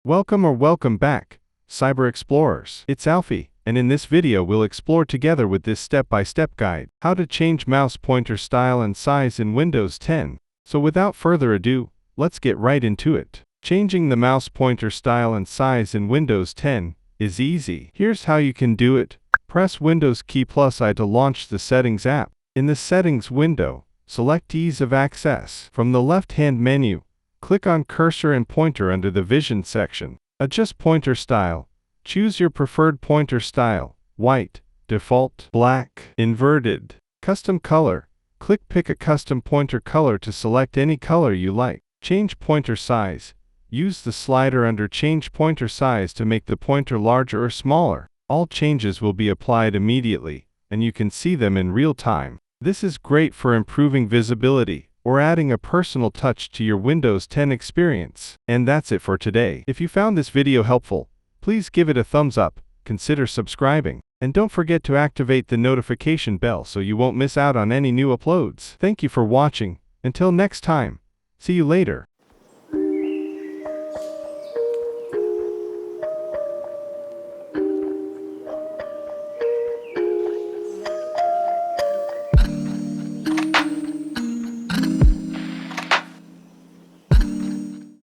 Welcome back, Cyber Explorers. It's Alfie, and in this video we'll explore together with this step-by-step guide, how to change mouse pointer style and size in Windows 10. So without further ado, let's get right into it. Changing the mouse pointer style and size in Windows 10 is easy. Here's how you can do it. Press Windows key plus I to launch the Settings app. In the Settings window, select Ease of Access. From the left-hand menu, click on Cursor and Pointer under the Vision section. Adjust pointer style. Choose your preferred pointer style: white, default, black, inverted. Custom color. Click Pick a custom pointer color to select any color you like. Change pointer size. Use the slider under Change Pointer Size to make the pointer larger or smaller. All changes will be applied immediately, and you can see them in real time. This is great for improving visibility or adding a personal touch to your Windows 10 experience. And that's it for today. If you found this video helpful, please give it a thumbs up, consider subscribing, and don't forget to activate the notification bell so you won't miss out on any new uploads. Thank you for watching. Until next time, see you later.